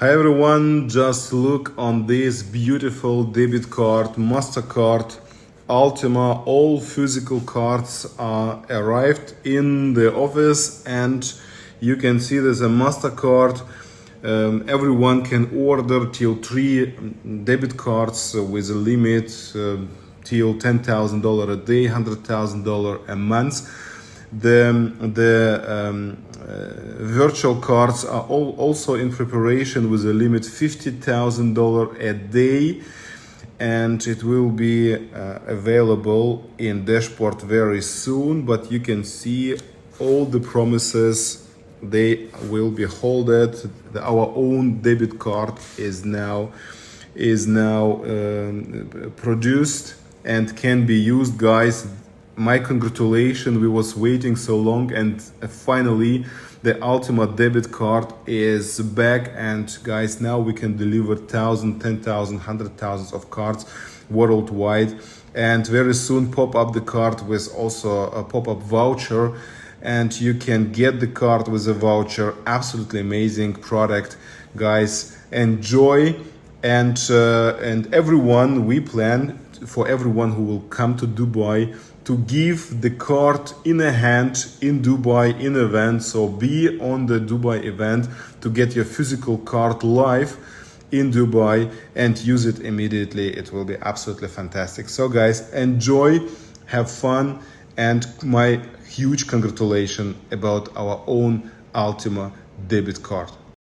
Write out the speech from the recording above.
Hi everyone, just look on this beautiful debit card, MasterCard, Ultima. All physical cards are arrived in the office, and you can see there's a MasterCard. Everyone can order till 3 debit cards with a limit till $10,000 a day, $100,000 a month. The virtual cards are also in preparation with a limit $50,000 a day, and it will be available in dashboard very soon. But you can see all the promises, they will be holded. Our own debit card is now produced and can be used, guys. My congratulations, we was waiting so long, and finally the Ultima debit card is back. And guys, now we can deliver 1,000, 10,000, 100,000 of cards worldwide, and very soon pop up the card with also a pop-up voucher, and you can get the card with a voucher. Absolutely amazing product, guys. Enjoy. And everyone, we plan for everyone who will come to Dubai to give the card in a hand in Dubai in event. So be on the Dubai event to get your physical card live in Dubai and use it immediately. It will be absolutely fantastic. So guys, enjoy, have fun, and my huge congratulations about our own Ultima debit card.